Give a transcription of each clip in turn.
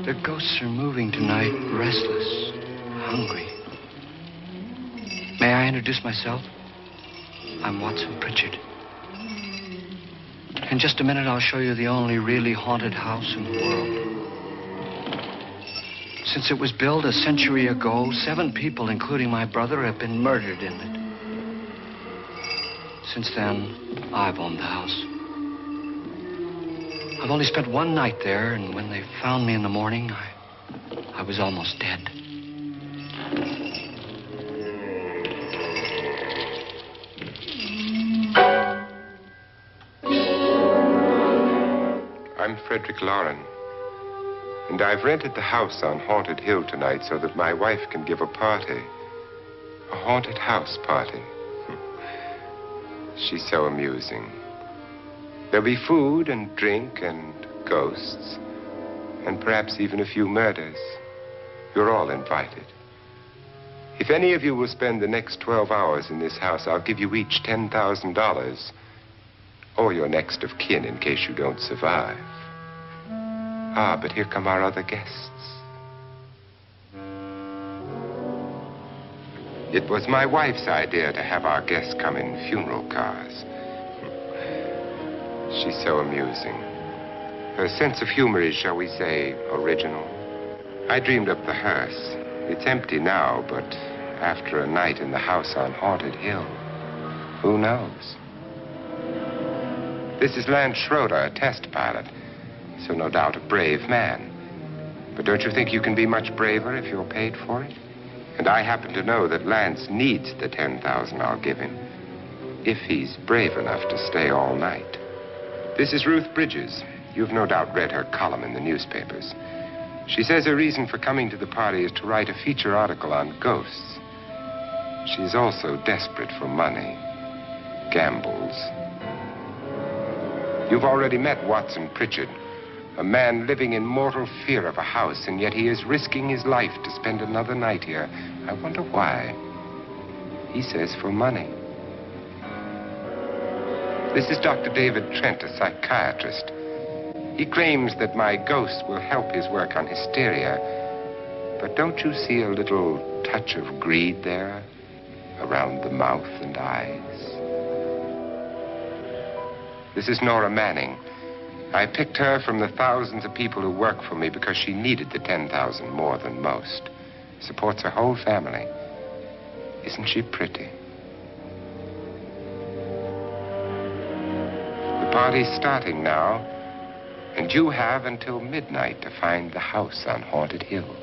The ghosts are moving tonight, restless, hungry. May I introduce myself? I'm Watson Pritchard. In just a minute, I'll show you the only really haunted house in the world. Since it was built a century ago, 7 people, including my brother, have been murdered in it. Since then, I've owned the house. I've only spent one night there, and when they found me in the morning, I was almost dead. I'm Frederick Loren, and I've rented the house on Haunted Hill tonight so that my wife can give a party. A haunted house party. She's so amusing. There'll be food and drink and ghosts, and perhaps even a few murders. You're all invited. If any of you will spend the next 12 hours in this house, I'll give you each $10,000, or your next of kin in case you don't survive. Ah, but here come our other guests. It was my wife's idea to have our guests come in funeral cars. She's so amusing. Her sense of humor is, shall we say, original. I dreamed up the hearse. It's empty now, but after a night in the house on Haunted Hill, who knows? This is Lance Schroeder, a test pilot, so no doubt a brave man. But don't you think you can be much braver if you're paid for it? And I happen to know that Lance needs the $10,000 I'll give him, if he's brave enough to stay all night. This is Ruth Bridges. You've no doubt read her column in the newspapers. She says her reason for coming to the party is to write a feature article on ghosts. She's also desperate for money, gambles. You've already met Watson Pritchard, a man living in mortal fear of a house, and yet he is risking his life to spend another night here. I wonder why. He says for money. This is Dr. David Trent, a psychiatrist. He claims that my ghost will help his work on hysteria. But don't you see a little touch of greed there around the mouth and eyes? This is Nora Manning. I picked her from the thousands of people who work for me because she needed the $10,000 more than most. Supports her whole family. Isn't she pretty? The party's starting now, and you have until midnight to find the house on Haunted Hill.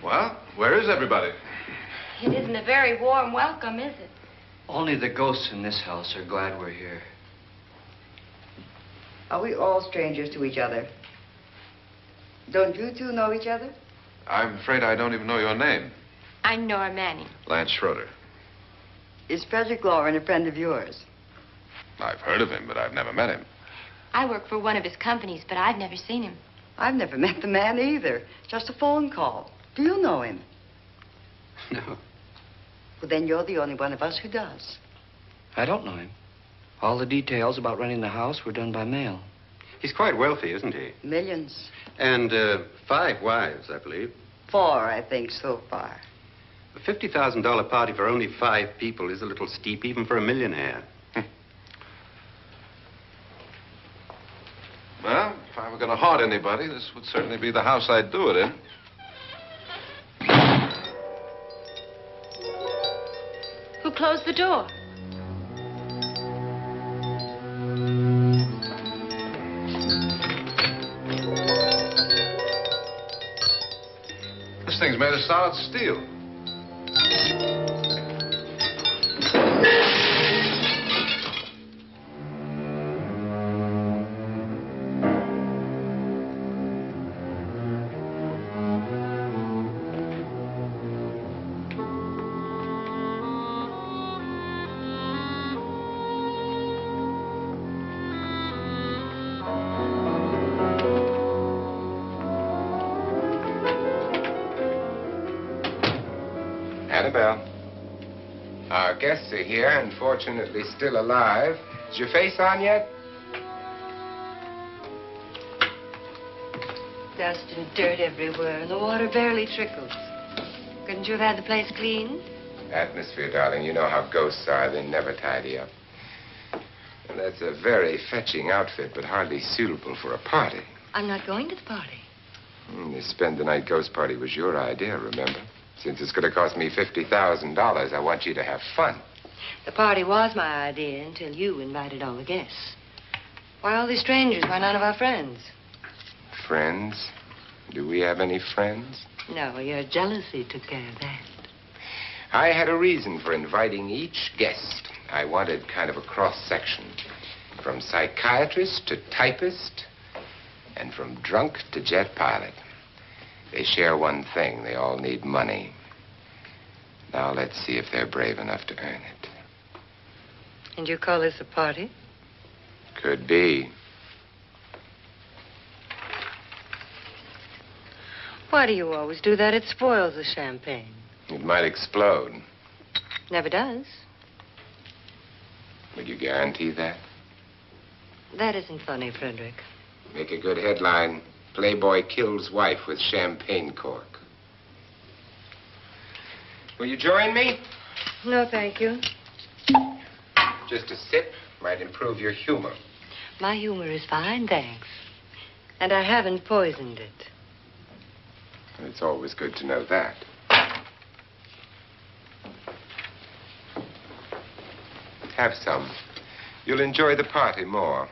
Well, where is everybody? It isn't a very warm welcome, is it? Only the ghosts in this house are glad we're here. Are we all strangers to each other? Don't you two know each other? I'm afraid I don't even know your name. I'm Nora Manning. Lance Schroeder. Is Frederick Loren a friend of yours? I've heard of him, but I've never met him. I work for one of his companies, but I've never seen him. I've never met the man either. Just a phone call. Do you know him? No, Well, then you're the only one of us who does. I don't know him. All the details about running the house were done by mail. He's quite wealthy, isn't he? Millions. And 5 wives, I believe. 4, I think, so far. A $50,000 party for only 5 people is a little steep, even for a millionaire. Well, if I were going to haunt anybody, this would certainly be the house I'd do it in. Who closed the door? This thing's made of solid steel. Annabelle, our guests are here, unfortunately still alive. Is your face on yet? Dust and dirt everywhere, and the water barely trickles. Couldn't you have had the place cleaned? Atmosphere, darling. You know how ghosts are. They never tidy up. And that's a very fetching outfit, but hardly suitable for a party. I'm not going to the party. The spend-the-night ghost party was your idea, remember? Since it's going to cost me $50,000, I want you to have fun. The party was my idea until you invited all the guests. Why, all these strangers were none of our friends. Friends? Do we have any friends? No, your jealousy took care of that. I had a reason for inviting each guest. I wanted kind of a cross-section. From psychiatrist to typist, and from drunk to jet pilot. They share one thing. They all need money. Now let's see if they're brave enough to earn it. And you call this a party? Could be. Why do you always do that? It spoils the champagne. It might explode. Never does. Would you guarantee that? That isn't funny, Frederick. Make a good headline. Playboy kills wife with champagne cork. Will you join me? No, thank you. Just a sip might improve your humor. My humor is fine, thanks. And I haven't poisoned it. It's always good to know that. Have some. You'll enjoy the party more.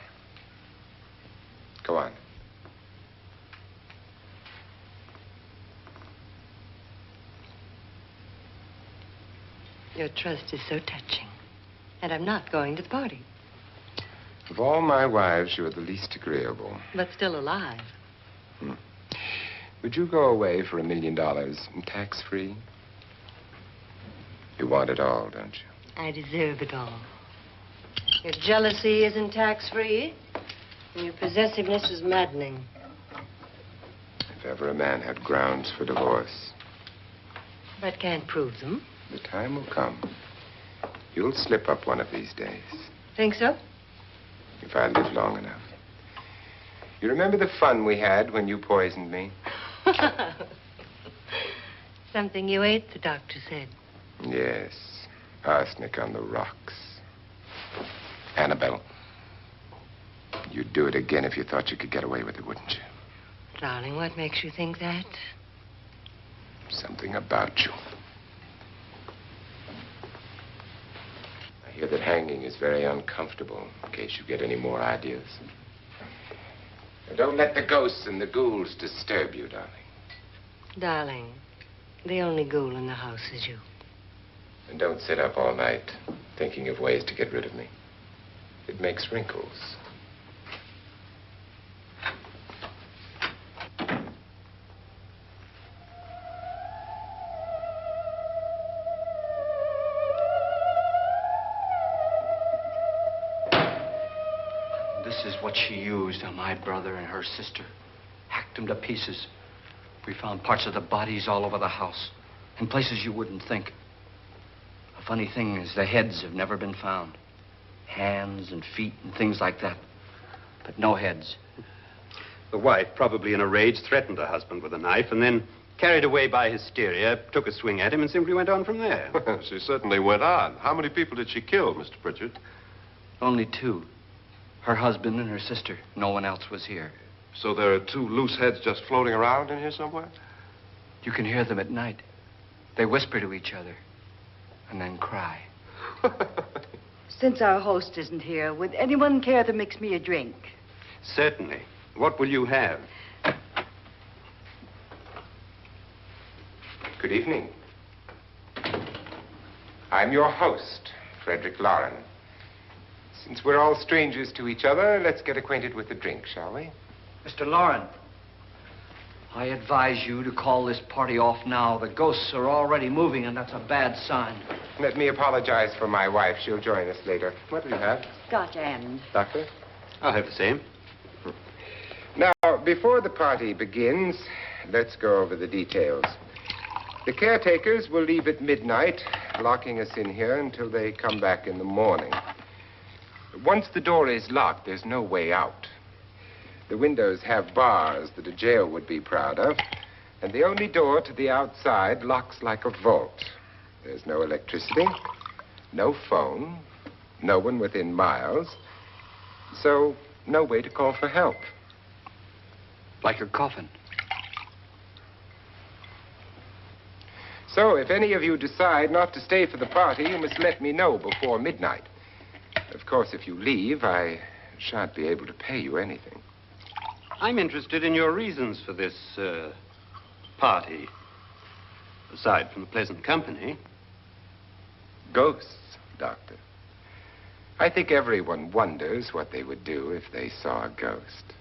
Go on. Your trust is so touching. And I'm not going to the party. Of all my wives, you're the least agreeable. But still alive. Would you go away for $1 million tax-free? You want it all, don't you? I deserve it all. Your jealousy isn't tax-free. And your possessiveness is maddening. If ever a man had grounds for divorce. But can't prove them. The time will come. You'll slip up one of these days. Think so? If I live long enough. You remember the fun we had when you poisoned me? Something you ate, the doctor said. Yes. Arsenic on the rocks. Annabelle, you'd do it again if you thought you could get away with it, wouldn't you? Darling, what makes you think that? Something about you. I hear that hanging is very uncomfortable, in case you get any more ideas. Now, don't let the ghosts and the ghouls disturb you, darling. Darling, The only ghoul in the house is you. And don't sit up all night thinking of ways to get rid of me. It makes wrinkles. This is what she used on my brother and her sister. Hacked them to pieces. We found parts of the bodies all over the house, in places you wouldn't think. The funny thing is the heads have never been found. Hands and feet and things like that. But no heads. The wife, probably in a rage, threatened her husband with a knife and then, carried away by hysteria, took a swing at him and simply went on from there. She certainly went on. How many people did she kill, Mr. Pritchard? Only two. Her husband and her sister. No one else was here. So there are two loose heads just floating around in here somewhere? You can hear them at night. They whisper to each other and then cry. Since our host isn't here, would anyone care to mix me a drink? Certainly. What will you have? Good evening. I'm your host, Frederick Loren. Since we're all strangers to each other, let's get acquainted with the drink, shall we? Mr. Loren, I advise you to call this party off now. The ghosts are already moving, and that's a bad sign. Let me apologize for my wife. She'll join us later. What do you have? Scotch and. Doctor? I'll have the same. Now, before the party begins, let's go over the details. The caretakers will leave at midnight, locking us in here until they come back in the morning. Once the door is locked, there's no way out. The windows have bars that a jail would be proud of, and the only door to the outside locks like a vault. There's no electricity, no phone, no one within miles, so no way to call for help. Like a coffin. So if any of you decide not to stay for the party, you must let me know before midnight. Of course, if you leave, I shan't be able to pay you anything. I'm interested in your reasons for this, party. Aside from the pleasant company. Ghosts, Doctor. I think everyone wonders what they would do if they saw a ghost.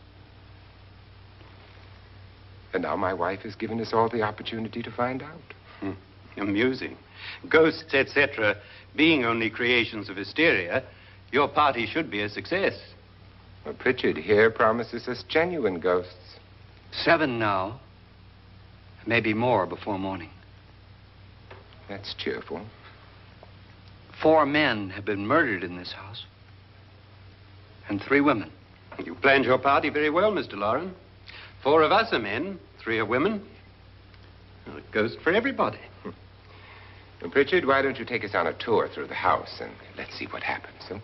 And now my wife has given us all the opportunity to find out. Amusing. Ghosts, etc., being only creations of hysteria, your party should be a success. Well, Pritchard here promises us genuine ghosts. 7 now. Maybe more before morning. That's cheerful. 4 men have been murdered in this house. And 3 women. You planned your party very well, Mr. Loren. 4 of us are men, 3 are women. Well, a ghost for everybody. Well, Pritchard, why don't you take us on a tour through the house and let's see what happens, huh?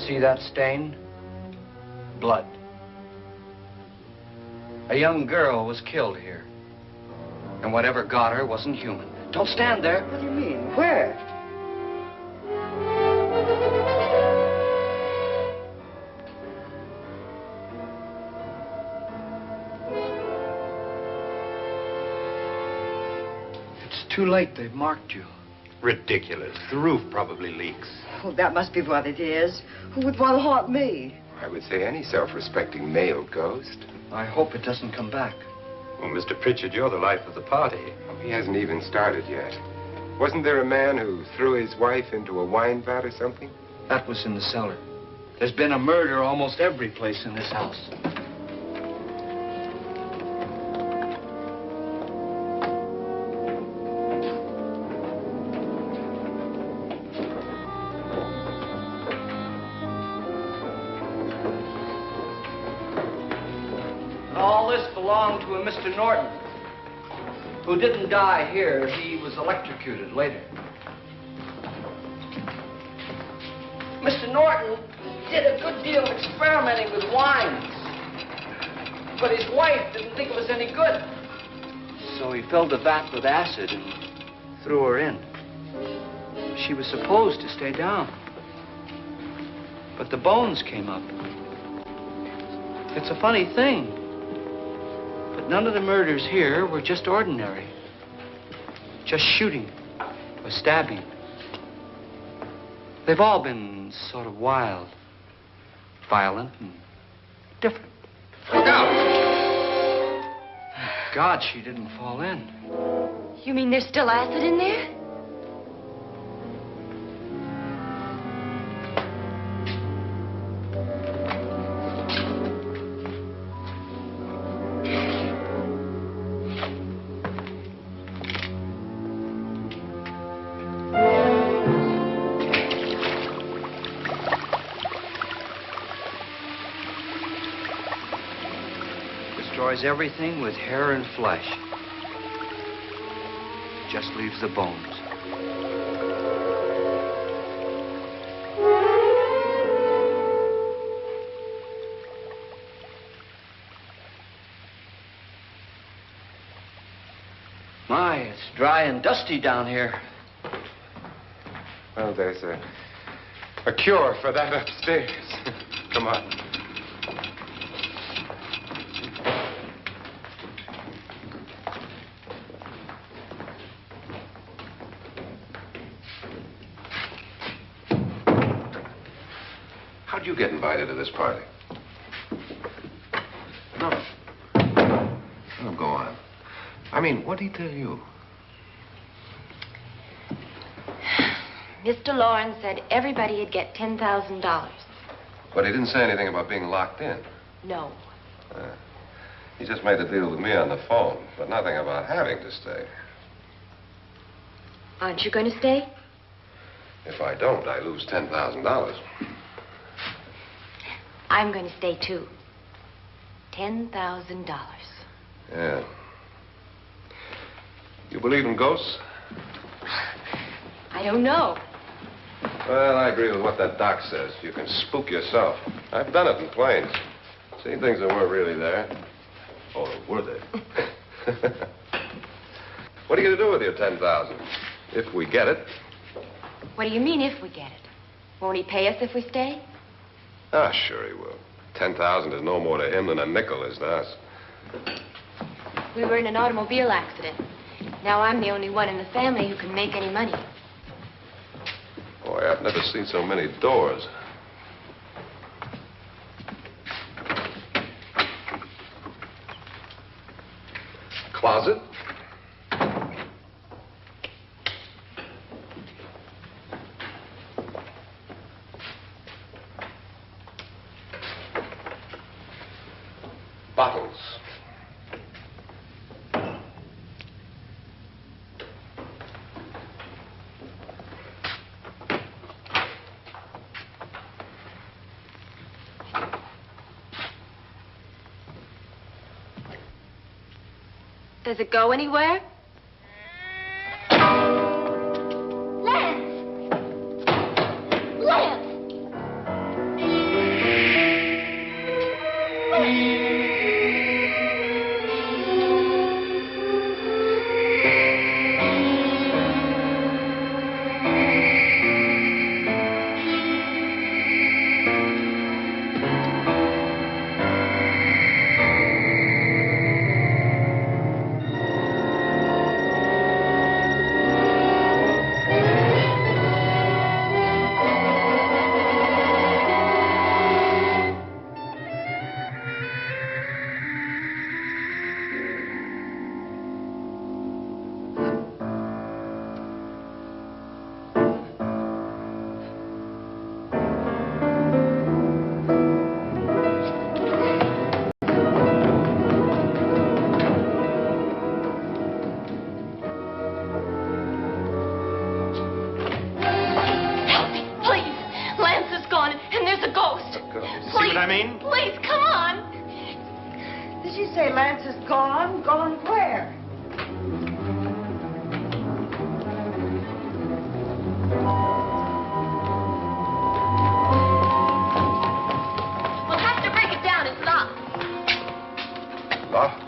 See that stain? Blood. A young girl was killed here. And whatever got her wasn't human. Don't stand there. What do you mean? Where? It's too late. They've marked you. Ridiculous. The roof probably leaks. Oh, that must be what it is. Who would want to haunt me? I would say any self-respecting male ghost. I hope it doesn't come back. Well, Mr. Pritchard, you're the life of the party. He hasn't even started yet. Wasn't there a man who threw his wife into a wine vat or something? That was in the cellar. There's been a murder almost every place in this house. All this belonged to a Mr. Norton, who didn't die here. He was electrocuted later. Mr. Norton did a good deal of experimenting with wines, but his wife didn't think it was any good. So he filled the vat with acid and threw her in. She was supposed to stay down. But the bones came up. It's a funny thing. But none of the murders here were just ordinary. Just shooting or stabbing. They've all been sort of wild, violent, and different. Look out! Thank God she didn't fall in. You mean there's still acid in there? Destroys everything with hair and flesh. Just leaves the bones. My, it's dry and dusty down here. Well, there's a cure for that upstairs. Come on. How'd you get invited to this party? No. Oh, go on. I mean, what'd he tell you? Mr. Loren said everybody'd get $10,000. But he didn't say anything about being locked in. No. He just made the deal with me on the phone, but nothing about having to stay. Aren't you going to stay? If I don't, I lose $10,000. I'm going to stay, too. $10,000. Yeah. You believe in ghosts? I don't know. Well, I agree with what that doc says. You can spook yourself. I've done it in planes. Seen things that weren't really there. Or were they? What are you going to do with your $10,000? If we get it. What do you mean, if we get it? Won't he pay us if we stay? Ah, sure he will. 10,000 is no more to him than a nickel is to us. We were in an automobile accident. Now I'm the only one in the family who can make any money. Boy, I've never seen so many doors. Closet. Bottles. Does it go anywhere? Lance! Lance! Please, come on. Did she say Lance is gone? Gone where? We'll have to break it down. It's locked. Locked?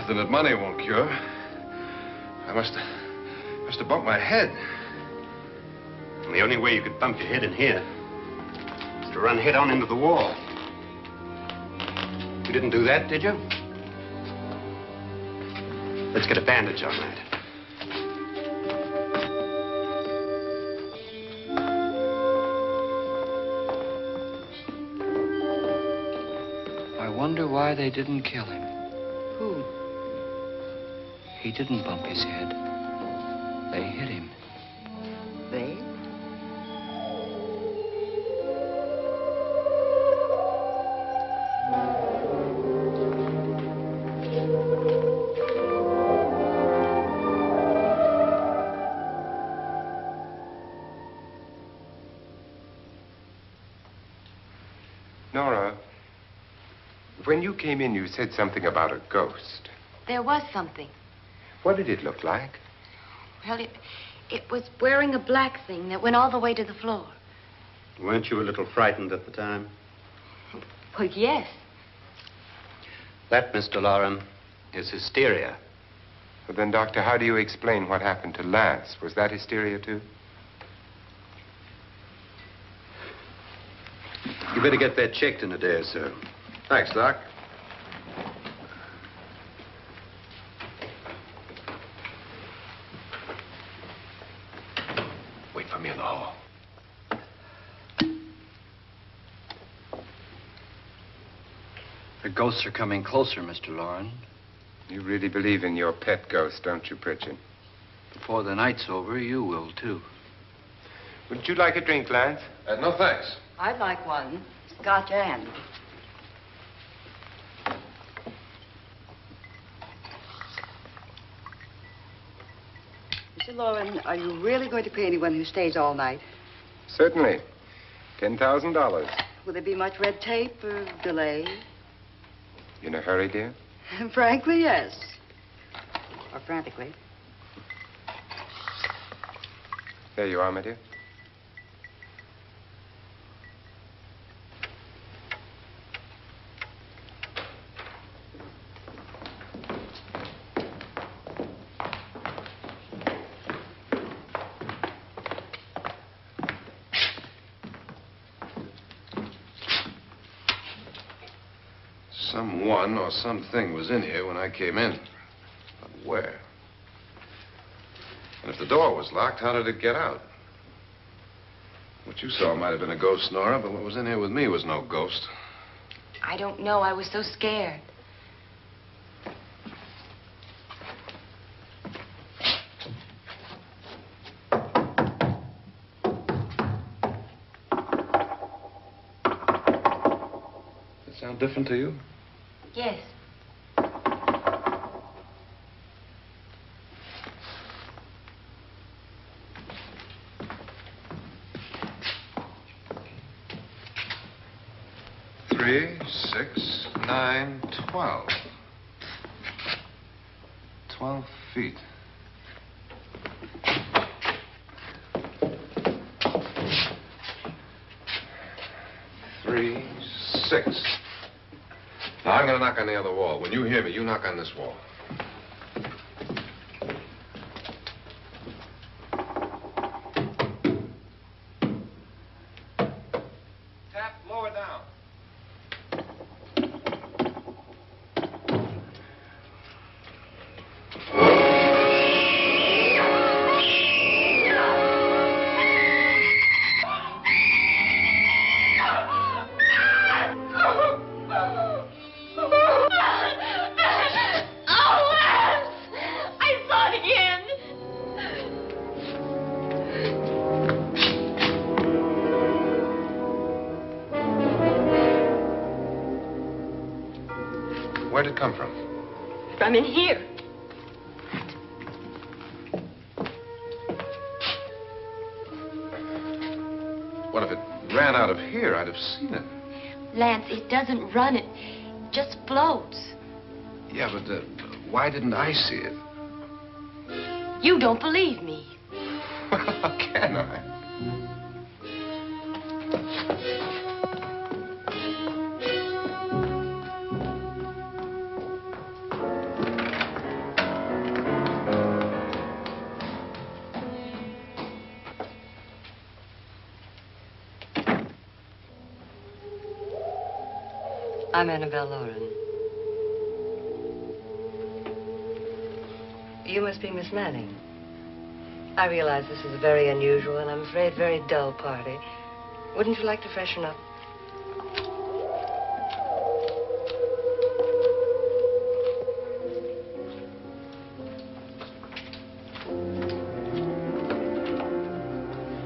something that money won't cure. I must have bumped my head. And the only way you could bump your head in here is to run head on into the wall. You didn't do that, did you? Let's get a bandage on that. I wonder why they didn't kill him. Who? He didn't bump his head. They hit him. They? Nora, when you came in, you said something about a ghost. There was something. What did it look like? Well, it was wearing a black thing that went all the way to the floor. Weren't you a little frightened at the time? Well, yes. That, Mr. Loren, is hysteria. Well, then, Doctor, how do you explain what happened to Lance? Was that hysteria, too? You better get that checked in a day or so. Thanks, Doc. Wait for me in the hall. The ghosts are coming closer, Mr. Loren. You really believe in your pet ghost, don't you, Pritchard? Before the night's over, you will, too. Wouldn't you like a drink, Lance? No, thanks. I'd like one. Scotch and. Mr. Loren, are you really going to pay anyone who stays all night? Certainly. $10,000. Will there be much red tape or delay? In a hurry, dear? Frankly, yes. Or frantically. There you are, my dear. Someone or something was in here when I came in. But where? And if the door was locked, how did it get out? What you saw might have been a ghost, Nora, but what was in here with me was no ghost. I don't know. I was so scared. Does it sound different to you? Yes. Three, 6, 9, 12. 12 feet. Three, 6. Now, I'm going to knock on the other wall. When you hear me, you knock on this wall. Tap lower down. Where'd it come from? From in here. What if it ran out of here? I'd have seen it. Lance, it doesn't run. It just floats. Yeah, but why didn't I see it? You don't believe me. How can I? I'm Annabelle Loren. You must be Miss Manning. I realize this is a very unusual and I'm afraid very dull party. Wouldn't you like to freshen up?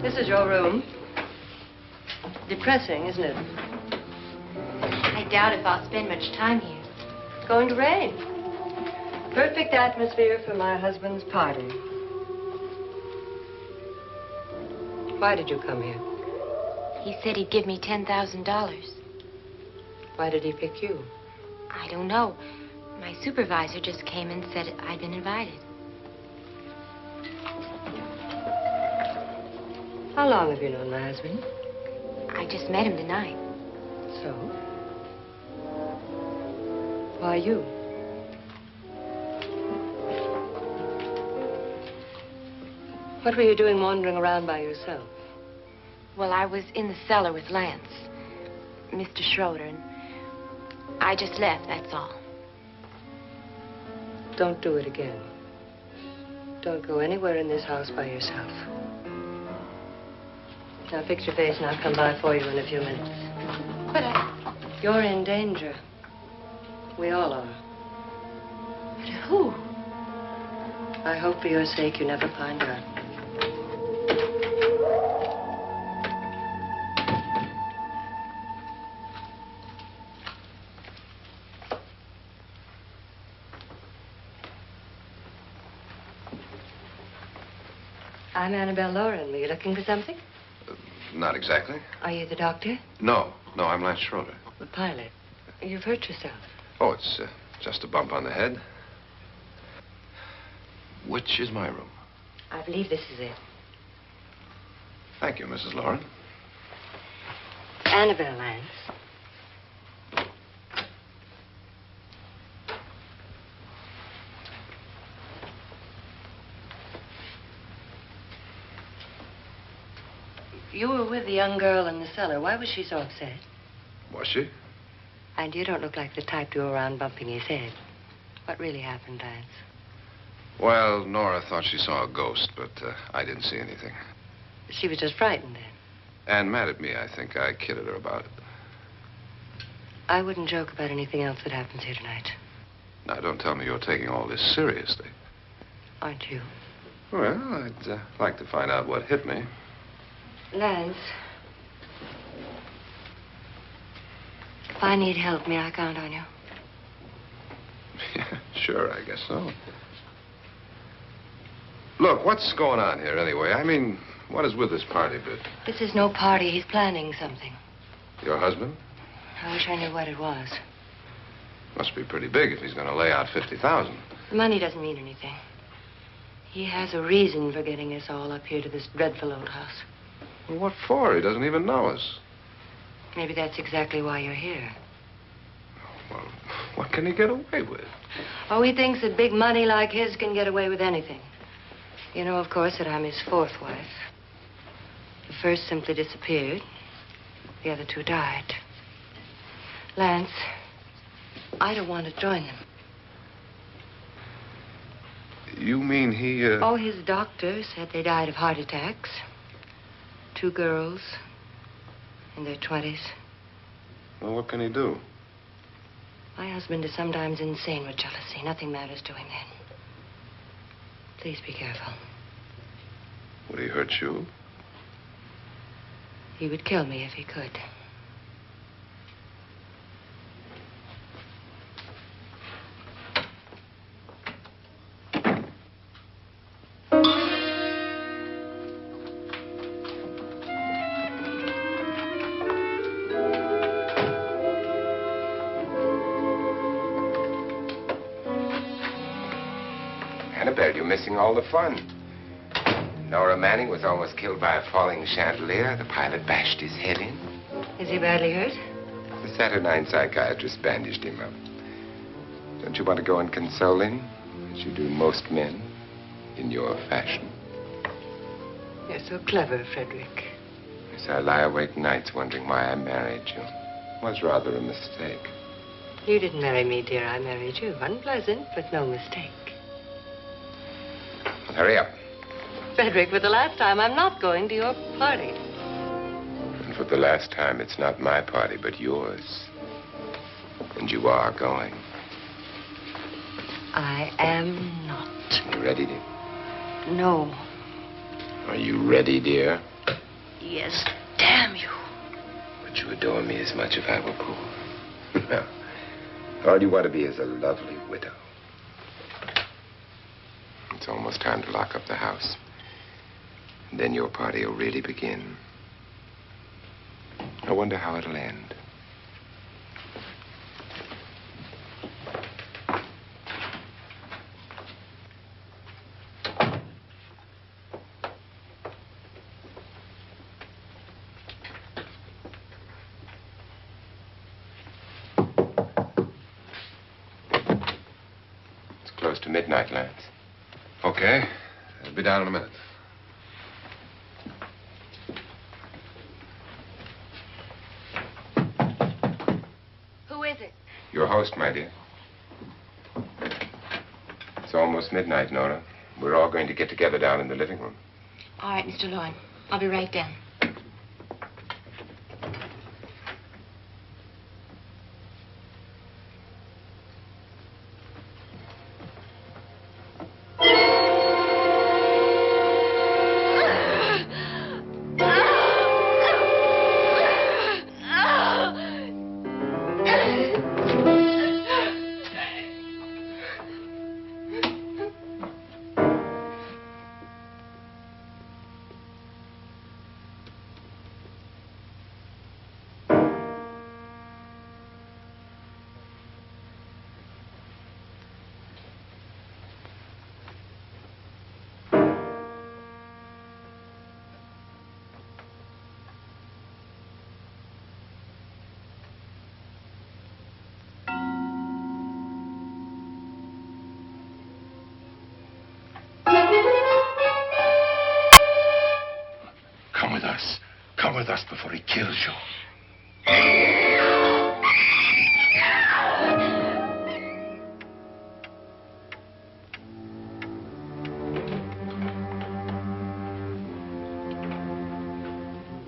This is your room. Depressing, isn't it? I doubt if I'll spend much time here. It's going to rain. Perfect atmosphere for my husband's party. Why did you come here? He said he'd give me $10,000. Why did he pick you? I don't know. My supervisor just came and said I'd been invited. How long have you known my husband? I just met him tonight. So? Why you? What were you doing wandering around by yourself? Well, I was in the cellar with Lance, Mr. Schroeder, and I just left, that's all. Don't do it again. Don't go anywhere in this house by yourself. Now fix your face and I'll come by for you in a few minutes. But You're in danger. We all are. But who? I hope for your sake you never find out. I'm Annabelle Loren. Were you looking for something? Not exactly. Are you the doctor? No, I'm Lance Schroeder. The pilot. You've hurt yourself. Oh, it's just a bump on the head. Which is my room? I believe this is it. Thank you, Mrs. Loren. Annabelle Lance. You were with the young girl in the cellar. Why was she so upset? Was she? And you don't look like the type to go around bumping his head. What really happened, Lance? Well, Nora thought she saw a ghost, but I didn't see anything. She was just frightened then. And mad at me, I think. I kidded her about it. I wouldn't joke about anything else that happens here tonight. Now, don't tell me you're taking all this seriously. Aren't you? Well, I'd like to find out what hit me. Lance. If I need help, may I count on you? Yeah, sure, I guess so. Look, what's going on here anyway? I mean, what is with this party bit? This is no party. He's planning something. Your husband? I wish I knew what it was. Must be pretty big if he's going to lay out 50,000. The money doesn't mean anything. He has a reason for getting us all up here to this dreadful old house. Well, what for? He doesn't even know us. Maybe that's exactly why you're here. Well, what can he get away with? Oh, he thinks that big money like his can get away with anything. You know, of course, that I'm his fourth wife. The first simply disappeared. The other two died. Lance, I don't want to join them. You mean he, Oh, his doctor said they died of heart attacks. 2 girls in their 20s. Well, what can he do? My husband is sometimes insane with jealousy. Nothing matters to him then. Please be careful. Would he hurt you? He would kill me if he could. Annabelle, you're missing all the fun. Nora Manning was almost killed by a falling chandelier. The pilot bashed his head in. Is he badly hurt? The Saturnine psychiatrist bandaged him up. Don't you want to go and console him, as you do most men, in your fashion? You're so clever, Frederick. Yes, I lie awake nights wondering why I married you. It was rather a mistake. You didn't marry me, dear. I married you. Unpleasant, but no mistake. Well, hurry up. Frederick, for the last time, I'm not going to your party. And for the last time, it's not my party, but yours. And you are going. I am not. You ready, dear? No. Are you ready, dear? Yes, damn you. Would you adore me as much if I were poor? No. All you want to be is a lovely widow. It's almost time to lock up the house. And then your party will really begin. I wonder how it'll end. It's close to midnight, Lance. Okay. I'll be down in a minute. Who is it? Your host, my dear. It's almost midnight, Nora. We're all going to get together down in the living room. All right, Mr. Loren. I'll be right down. Come with us. Come with us before he kills you.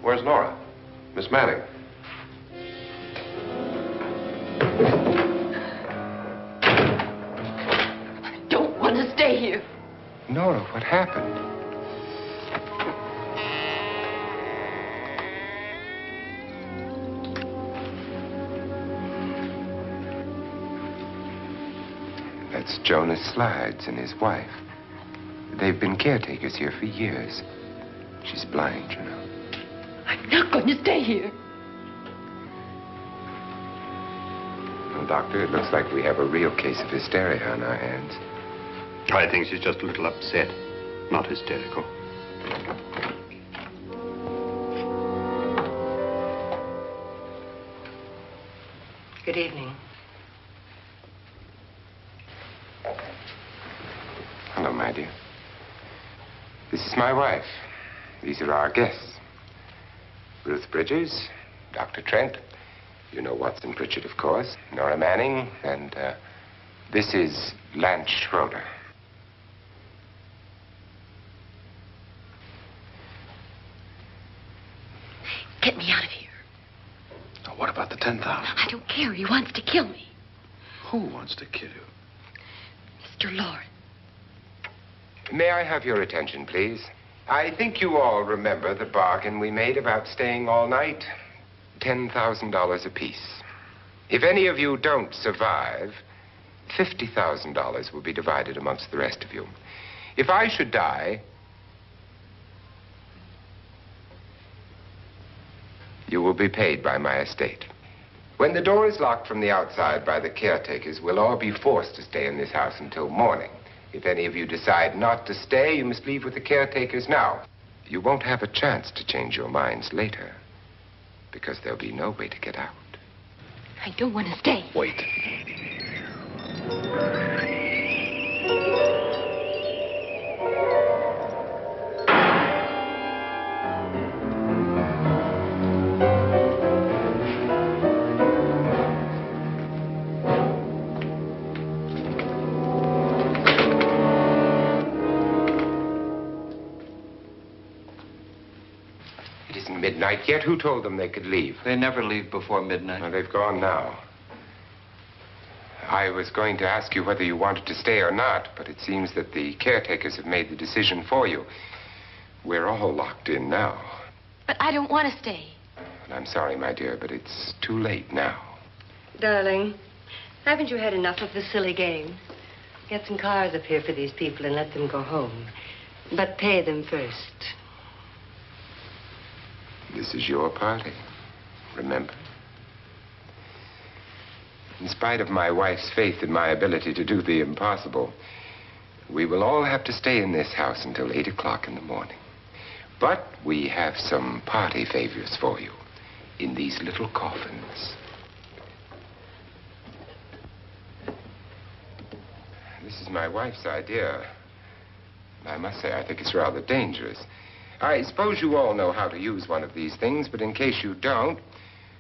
Where's Nora? Miss Manning. I don't want to stay here. Nora, what happened? That's Jonas Slides and his wife. They've been caretakers here for years. She's blind, you know. I'm not going to stay here. Well, Doctor, it looks like we have a real case of hysteria on our hands. I think she's just a little upset, not hysterical. Good evening. Hello, my dear. This is my wife. These are our guests. Ruth Bridges, Dr. Trent. You know Watson Pritchard, of course. Nora Manning, and this is Lance Schroeder. Get me out of here. Now, what about the 10,000? I don't care. He wants to kill me. Who wants to kill you? Mr. Loren. May I have your attention, please? I think you all remember the bargain we made about staying all night. $10,000 apiece. If any of you don't survive, $50,000 will be divided amongst the rest of you. If I should die, you will be paid by my estate. When the door is locked from the outside by the caretakers, we'll all be forced to stay in this house until morning. If any of you decide not to stay, you must leave with the caretakers now. You won't have a chance to change your minds later, because there'll be no way to get out. I don't want to stay. Wait. midnight yet. Who told them they could leave? They never leave before midnight. Well, they've gone now. I was going to ask you whether you wanted to stay or not, but it seems that the caretakers have made the decision for you. We're all locked in now. But I don't want to stay. And I'm sorry, my dear, but it's too late now. Darling, haven't you had enough of the silly game? Get some cars up here for these people and let them go home. But pay them first. This is your party, remember? In spite of my wife's faith in my ability to do the impossible, we will all have to stay in this house until 8 o'clock in the morning. But we have some party favors for you in these little coffins. This is my wife's idea. I must say, I think it's rather dangerous. I suppose you all know how to use one of these things, but in case you don't,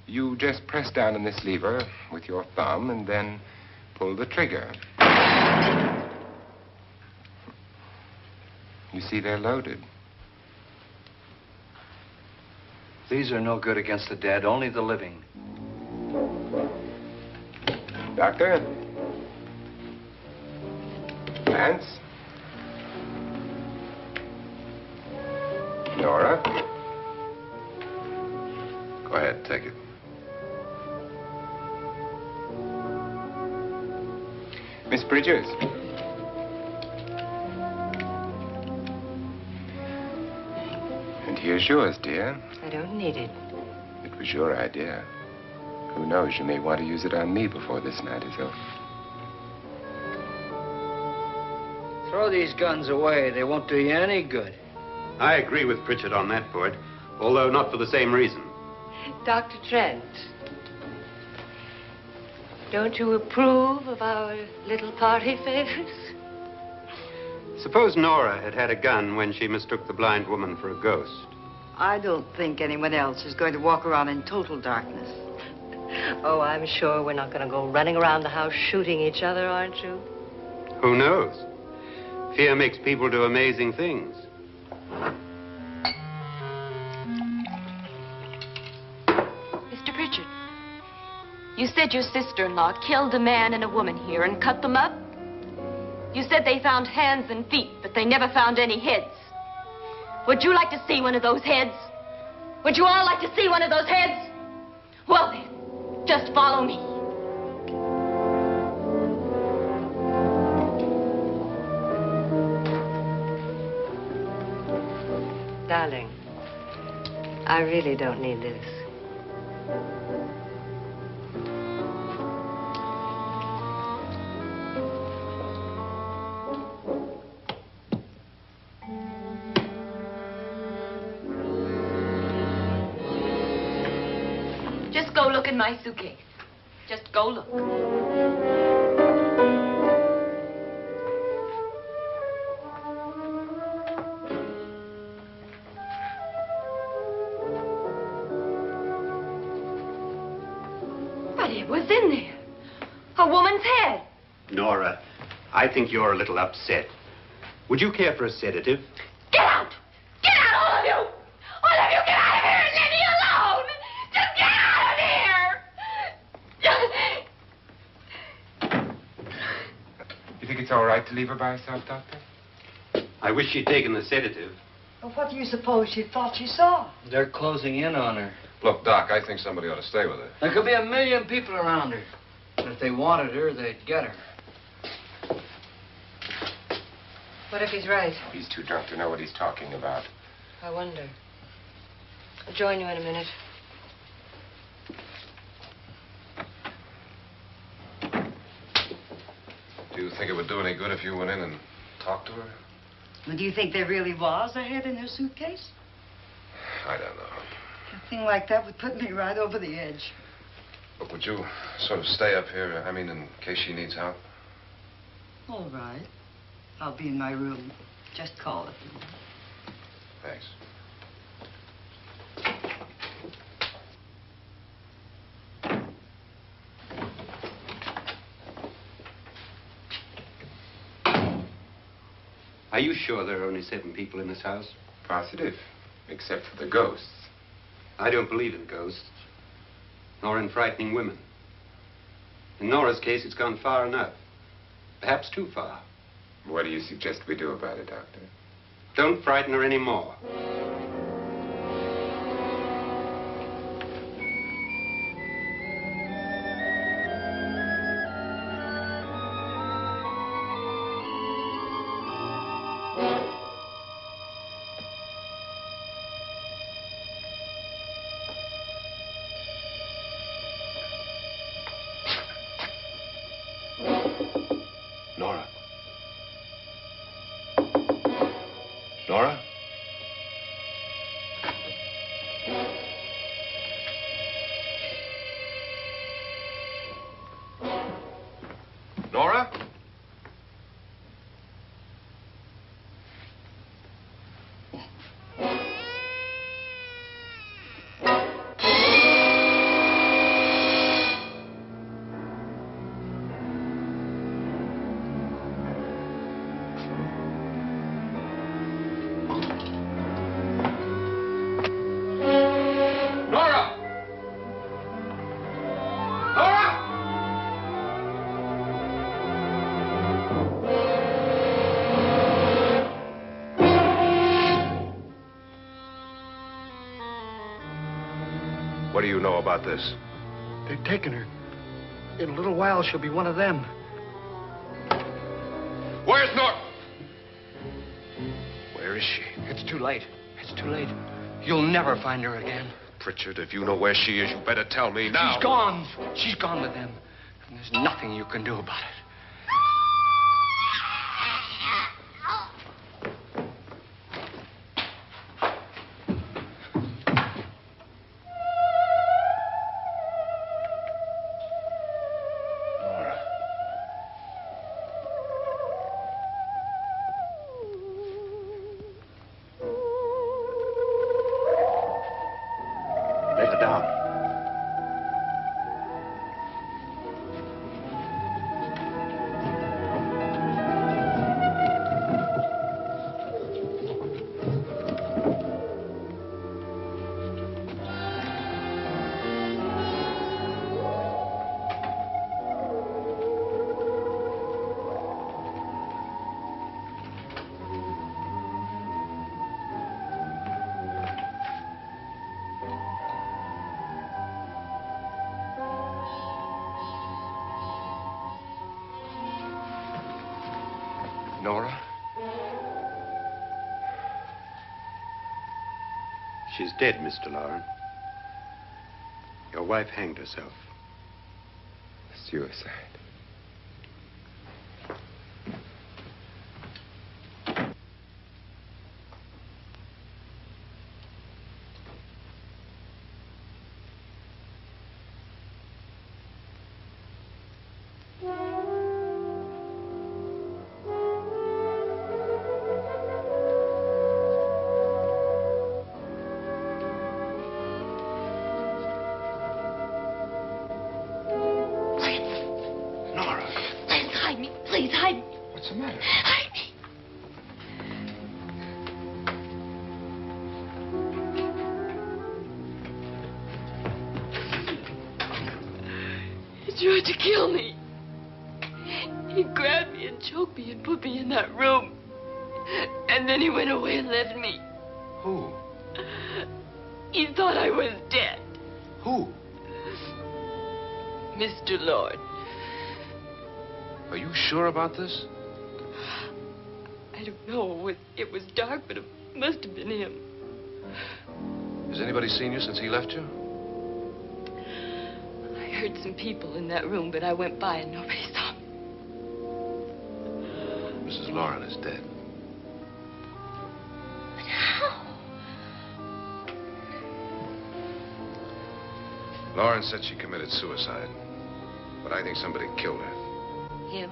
you just press down on this lever with your thumb and then pull the trigger. You see, they're loaded. These are no good against the dead, only the living. Doctor? Lance? Nora? Go ahead, take it. Miss Bridges? And here's yours, dear. I don't need it. It was your idea. Who knows, you may want to use it on me before this night is over. Throw these guns away. They won't do you any good. I agree with Pritchard on that point, although not for the same reason. Dr. Trent, don't you approve of our little party favors? Suppose Nora had had a gun when she mistook the blind woman for a ghost. I don't think anyone else is going to walk around in total darkness. Oh, I'm sure we're not going to go running around the house shooting each other, aren't you? Who knows? Fear makes people do amazing things. Mr. Pritchard, you said your sister-in-law killed a man and a woman here and cut them up? You said they found hands and feet, but they never found any heads. Would you like to see one of those heads? Would you all like to see one of those heads? Well then, just follow me. Darling, I really don't need this. Just go look in my suitcase. Just go look. But it was in there. A woman's head. Nora, I think you're a little upset. Would you care for a sedative? Get out! Get out, all of you! All of you, get out of here and leave me alone! Just get out of here! You think it's all right to leave her by herself, Doctor? I wish she'd taken the sedative. Well, what do you suppose she thought she saw? They're closing in on her. Look, Doc, I think somebody ought to stay with her. There could be 1 million people around her. And if they wanted her, they'd get her. What if he's right? He's too drunk to know what he's talking about. I wonder. I'll join you in a minute. Do you think it would do any good if you went in and talked to her? Well, do you think there really was a head in her suitcase? I don't know. A thing like that would put me right over the edge. Look, would you sort of stay up here, I mean, in case she needs help? All right. I'll be in my room. Just call it. Thanks. Are you sure there are only 7 people in this house? Positive, except for the ghosts. I don't believe in ghosts, nor in frightening women. In Nora's case, it's gone far enough. Perhaps too far. What do you suggest we do about it, Doctor? Don't frighten her anymore. Nora? Nora? Nora? What do you know about this? They've taken her. In a little while, she'll be one of them. Where's Nora? Where is she? It's too late. It's too late. You'll never find her again. Pritchard, if you know where she is, you better tell me now. She's gone. She's gone with them. And there's nothing you can do about it. Lay her down. Nora? She's dead, Mr. Loren. Your wife hanged herself. Suicide. Please, hide me. What's the matter? Hide me. He tried to kill me. He grabbed me and choked me and put me in that room. And then he went away and left me. Who? He thought I was dead. Who? Mr. Lord. Are you sure about this? I don't know. It was dark, but it must have been him. Has anybody seen you since he left you? I heard some people in that room, but I went by and nobody saw me. Mrs. Loren is dead. But how? Loren said she committed suicide, but I think somebody killed her. Him?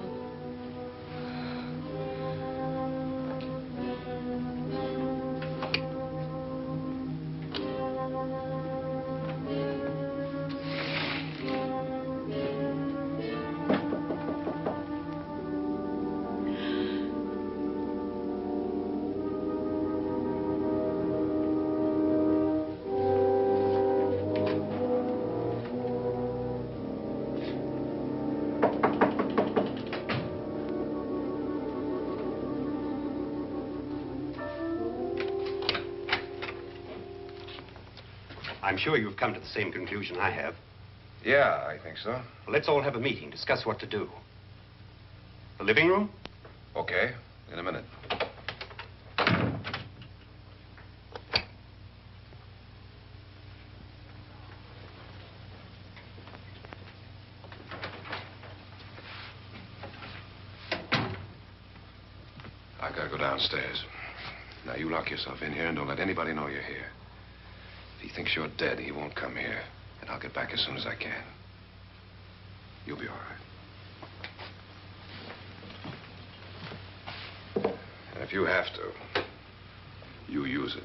I'm sure you've come to the same conclusion I have. Yeah, I think so. Well, let's all have a meeting, discuss what to do. The living room? Okay, in a minute. I gotta go downstairs. Now, you lock yourself in here and don't let anybody know you're here. If he thinks you're dead, he won't come here. And I'll get back as soon as I can. You'll be all right. And if you have to, you use it.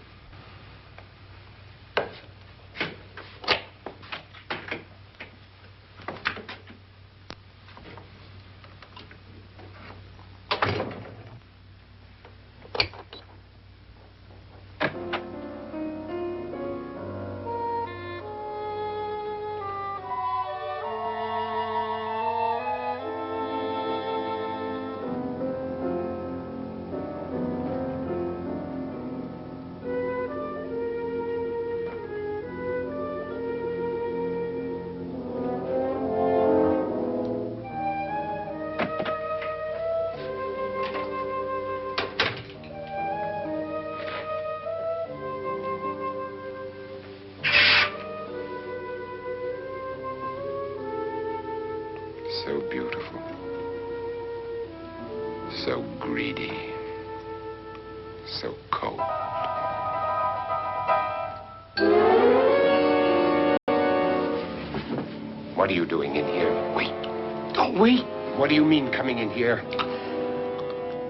So beautiful. So greedy. So cold. What are you doing in here? Wait. Don't wait. What do you mean coming in here?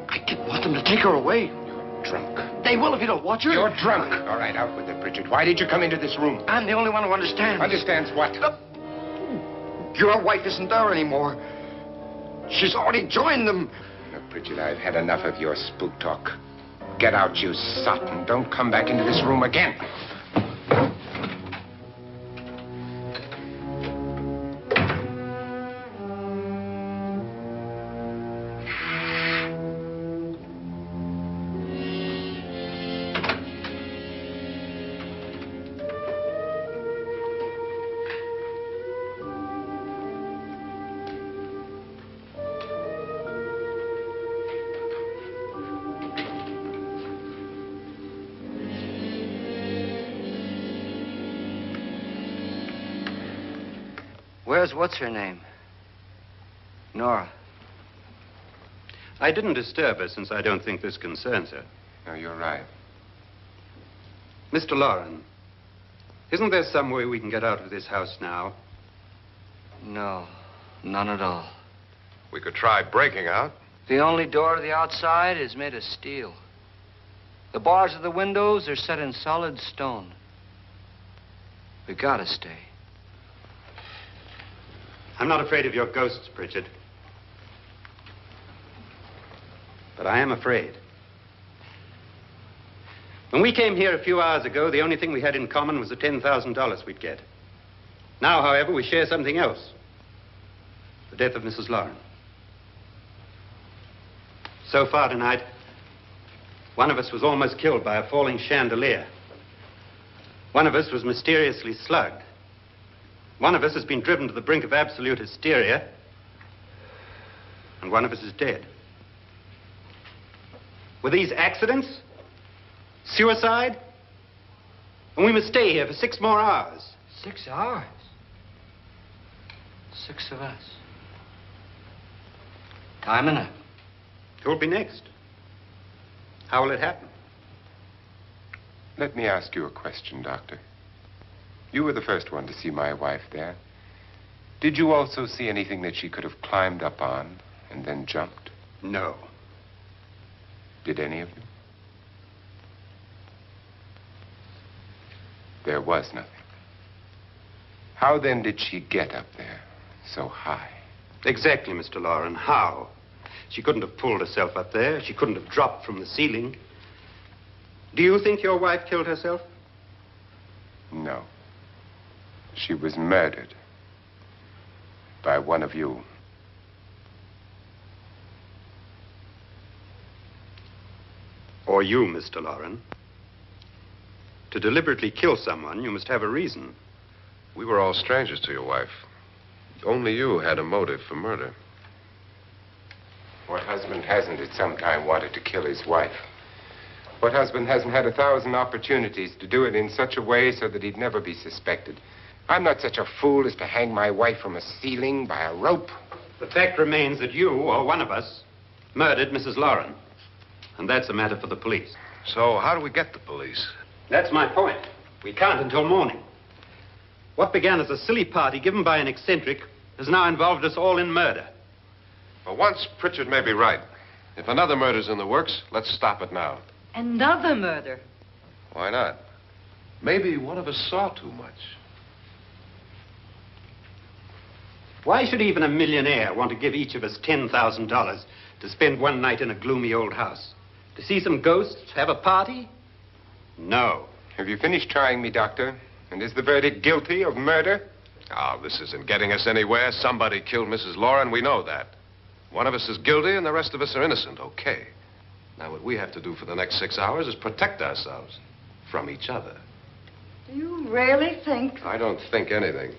I didn't want them to take her away. You're drunk. They will if you don't watch her. You're drunk. All right, out with it, Bridget. Why did you come into this room? I'm the only one who understands. Understands what? Your wife isn't there anymore. She's already joined them. Look, Bridget, I've had enough of your spook talk. Get out, you sot, and don't come back into this room again. Where's what's-her-name? Nora. I didn't disturb her since I don't think this concerns her. No, you're right. Mr. Loren, isn't there some way we can get out of this house now? No, none at all. We could try breaking out. The only door to the outside is made of steel. The bars of the windows are set in solid stone. We gotta stay. I'm not afraid of your ghosts, Pritchard. But I am afraid. When we came here a few hours ago, the only thing we had in common was the $10,000 we'd get. Now, however, we share something else. The death of Mrs. Loren. So far tonight, one of us was almost killed by a falling chandelier. One of us was mysteriously slugged. One of us has been driven to the brink of absolute hysteria. And one of us is dead. Were these accidents? Suicide? And we must stay here for 6 more hours. 6 hours? 6 of us. Time enough. Who'll be next? How will it happen? Let me ask you a question, Doctor. You were the first one to see my wife there. Did you also see anything that she could have climbed up on and then jumped? No. Did any of you? There was nothing. How then did she get up there so high? Exactly, Mr. Loren. How? She couldn't have pulled herself up there. She couldn't have dropped from the ceiling. Do you think your wife killed herself? No. She was murdered by one of you. Or you, Mr. Loren. To deliberately kill someone, you must have a reason. We were all strangers to your wife. Only you had a motive for murder. What husband hasn't at some time wanted to kill his wife? What husband hasn't had 1,000 opportunities to do it in such a way so that he'd never be suspected? I'm not such a fool as to hang my wife from a ceiling by a rope. The fact remains that you, or one of us, murdered Mrs. Loren. And that's a matter for the police. So how do we get the police? That's my point. We can't until morning. What began as a silly party given by an eccentric has now involved us all in murder. For once, Pritchard may be right. If another murder's in the works, let's stop it now. Another murder? Why not? Maybe one of us saw too much. Why should even a millionaire want to give each of us $10,000 to spend one night in a gloomy old house? To see some ghosts, have a party? No. Have you finished trying me, Doctor? And is the verdict guilty of murder? Oh, this isn't getting us anywhere. Somebody killed Mrs. Loren. We know that. One of us is guilty and the rest of us are innocent. Okay. Now, what we have to do for the next 6 hours is protect ourselves from each other. Do you really think? I don't think anything.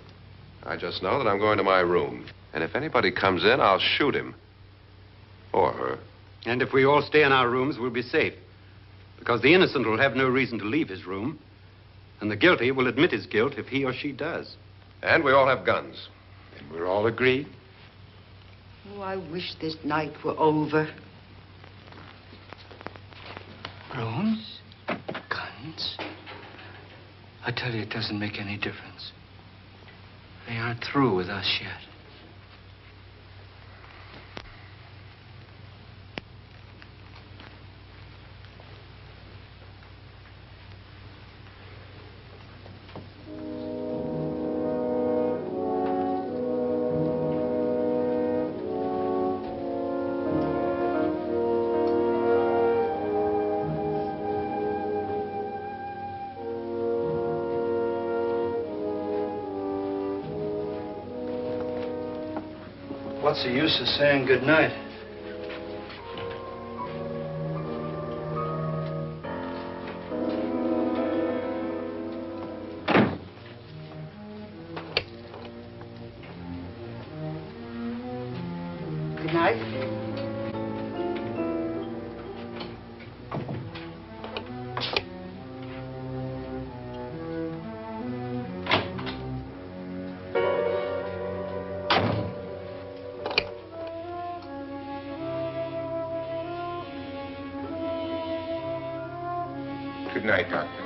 I just know that I'm going to my room. And if anybody comes in, I'll shoot him. Or her. And if we all stay in our rooms, we'll be safe. Because the innocent will have no reason to leave his room. And the guilty will admit his guilt if he or she does. And we all have guns. And we're all agreed? Oh, I wish this night were over. Rooms? Guns? I tell you, it doesn't make any difference. They aren't through with us yet. What's the use of saying good night? Good night. Good night, Doctor.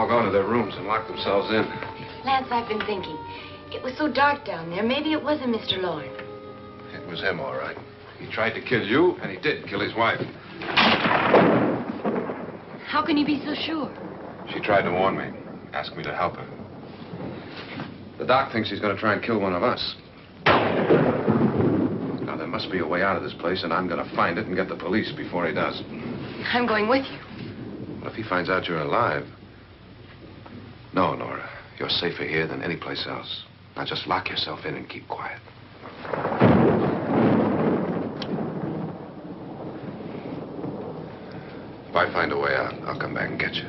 all gone to their rooms and locked themselves in. Lance, I've been thinking. It was so dark down there. Maybe it wasn't Mr. Loren. It was him, all right. He tried to kill you, and he did kill his wife. How can you be so sure? She tried to warn me, asked me to help her. The doc thinks he's going to try and kill one of us. Now, there must be a way out of this place, and I'm going to find it and get the police before he does. I'm going with you. What if he finds out you're alive? No, Nora. You're safer here than any place else. Now, just lock yourself in and keep quiet. If I find a way out, I'll come back and get you.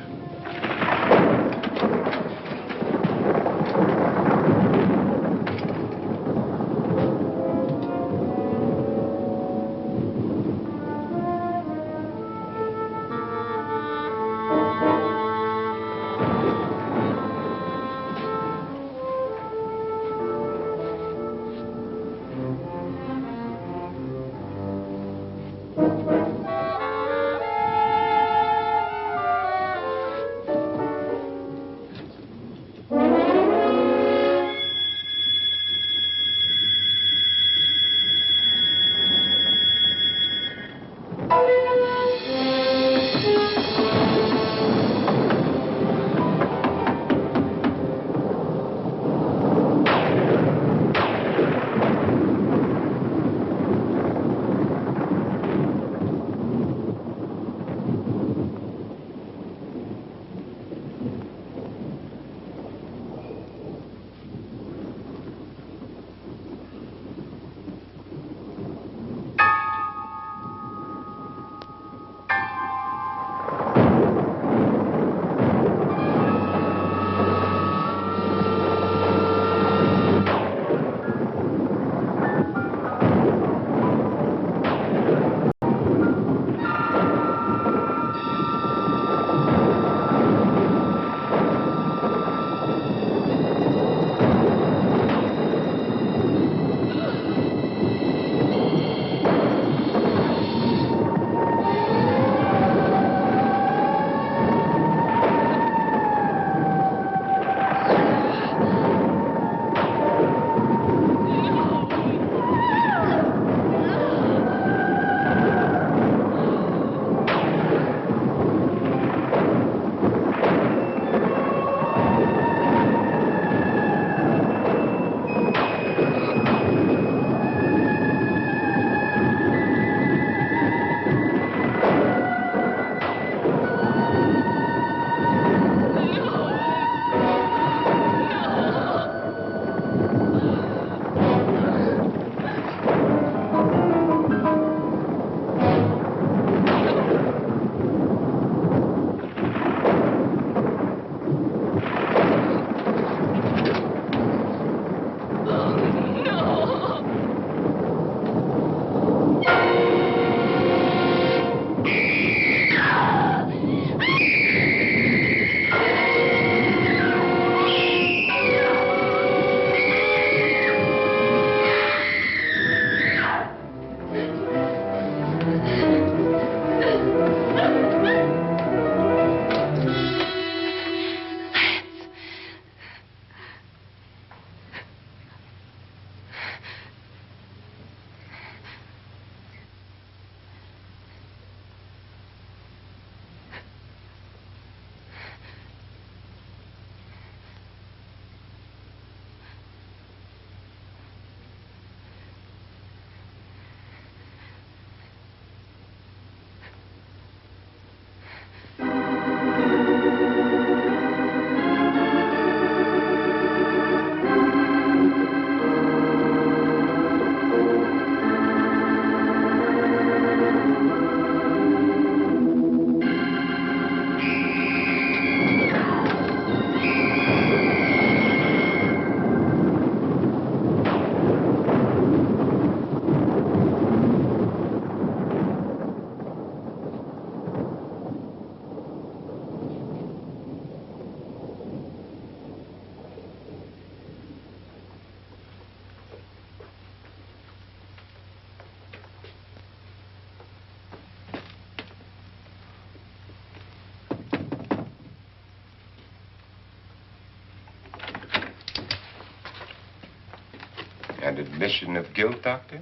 And admission of guilt, Doctor?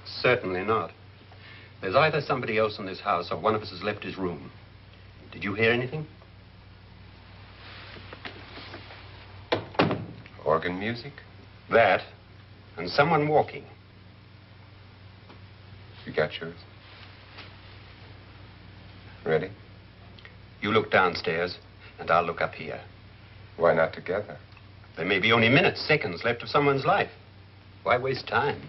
Certainly not. There's either somebody else in this house or one of us has left his room. Did you hear anything? Organ music? That, and someone walking. You got yours? Ready? You look downstairs, and I'll look up here. Why not together? There may be only minutes, seconds left of someone's life. Why waste time?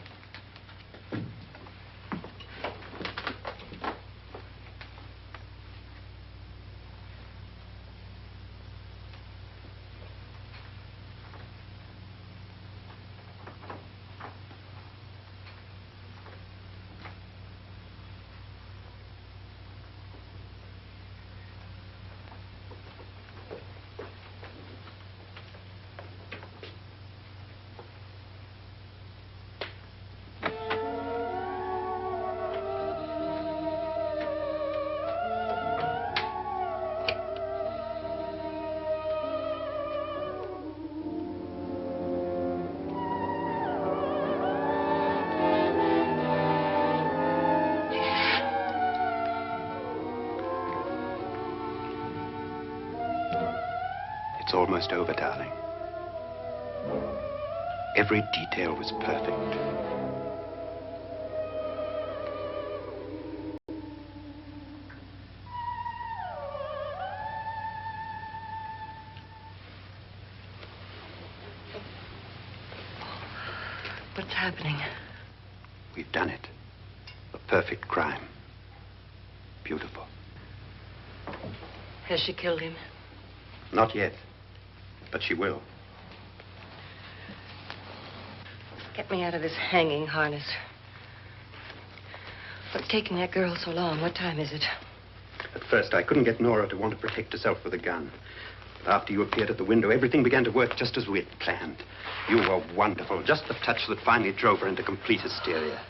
It's almost over, darling. Every detail was perfect. What's happening? We've done it. A perfect crime. Beautiful. Has she killed him? Not yet, but she will. Get me out of this hanging harness. What's taking that girl so long? What time is it? At first, I couldn't get Nora to want to protect herself with a gun. But after you appeared at the window, everything began to work just as we had planned. You were wonderful. Just the touch that finally drove her into complete hysteria.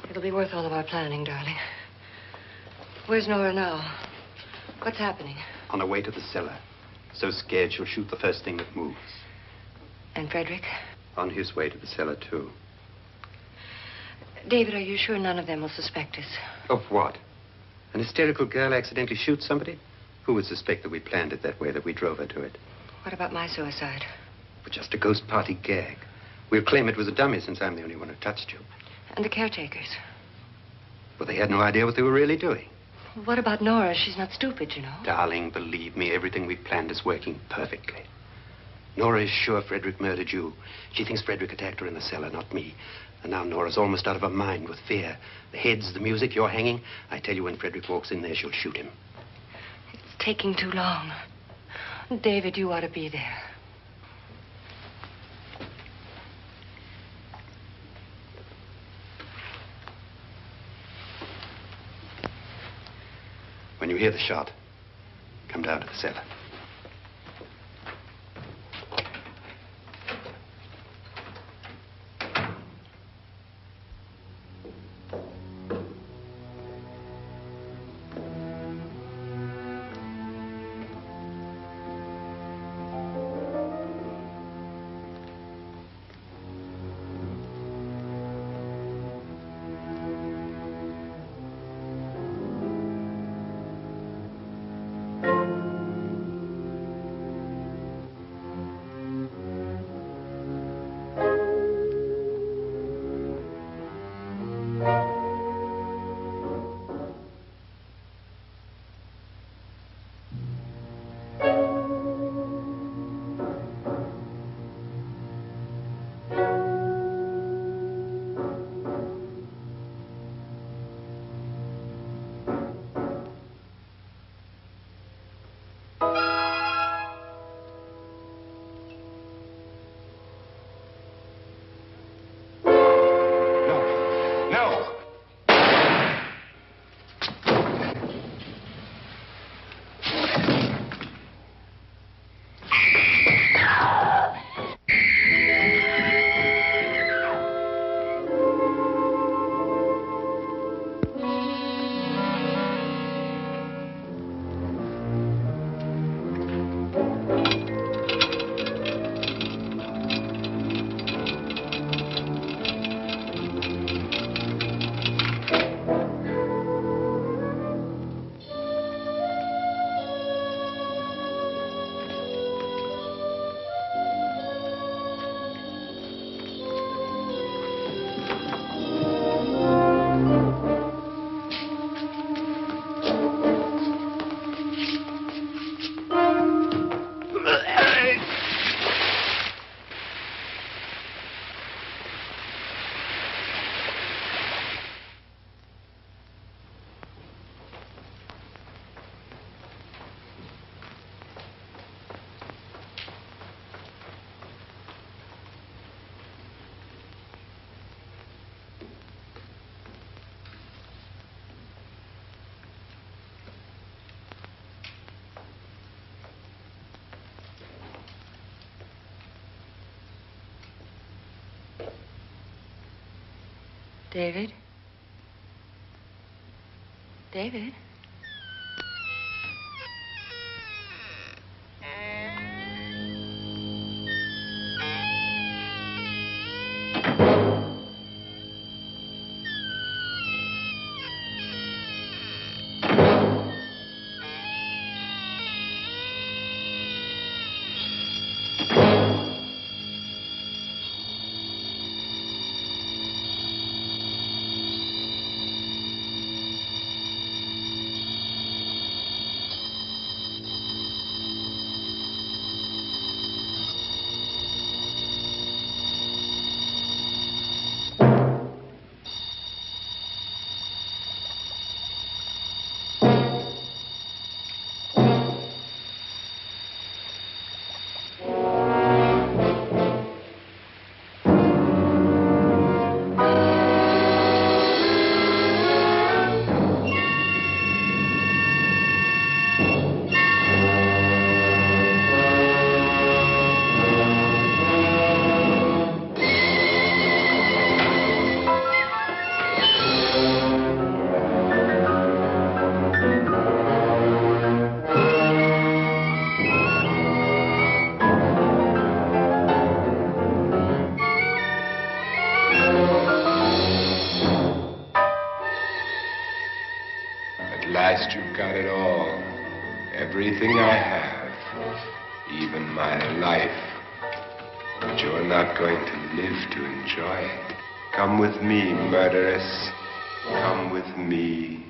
It'll be worth all of our planning, darling. Where's Nora now? What's happening? On her way to the cellar. So scared she'll shoot the first thing that moves. And Frederick? On his way to the cellar, too. David, are you sure none of them will suspect us? Of what? An hysterical girl accidentally shoots somebody? Who would suspect that we planned it that way, that we drove her to it? What about my suicide? But just a ghost party gag. We'll claim it was a dummy since I'm the only one who touched you. And the caretakers? Well, they had no idea what they were really doing. What about Nora? She's not stupid, you know. Darling, believe me, everything we planned is working perfectly. Nora is sure Frederick murdered you. She thinks Frederick attacked her in the cellar, not me. And now Nora's almost out of her mind with fear. The heads, the music, you're hanging. I tell you, when Frederick walks in there, she'll shoot him. It's taking too long. David, you ought to be there. When you hear the shot, come down to the cellar. David? David? At last you've got it all. Everything I have. Even my life. But you're not going to live to enjoy it. Come with me, murderess. Come with me.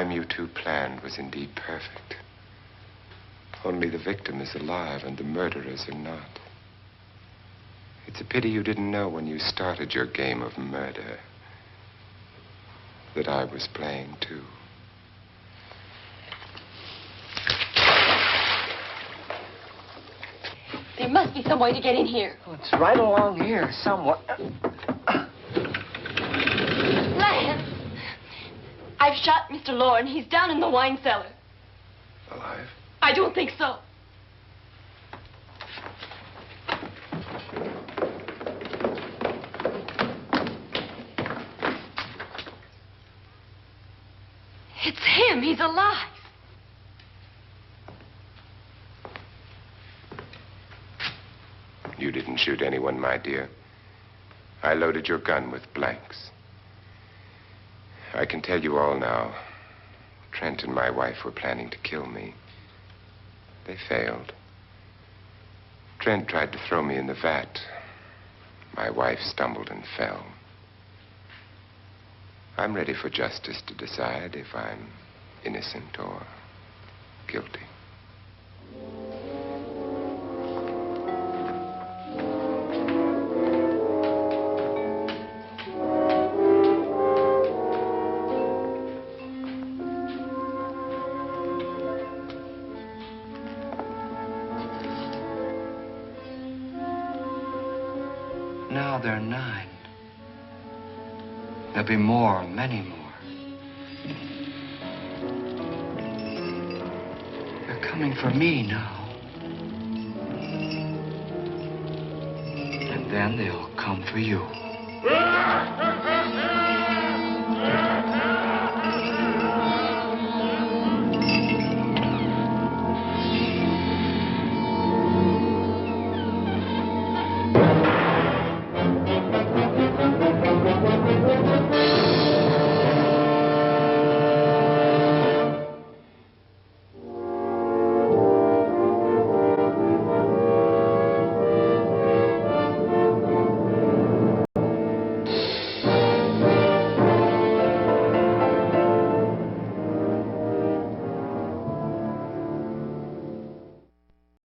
You two planned was indeed perfect. Only the victim is alive and the murderers are not. It's a pity you didn't know when you started your game of murder that I was playing too. There must be some way to get in here. Oh, it's right along here somewhere. Lance! I've shot Mr. Loren. He's down in the wine cellar. Alive? I don't think so. It's him. He's alive. You didn't shoot anyone, my dear. I loaded your gun with blanks. I can tell you all now. Trent and my wife were planning to kill me. They failed. Trent tried to throw me in the vat. My wife stumbled and fell. I'm ready for justice to decide if I'm innocent or guilty. Now they're 9. There'll be more, many more. They're coming for me now. And then they'll come for you.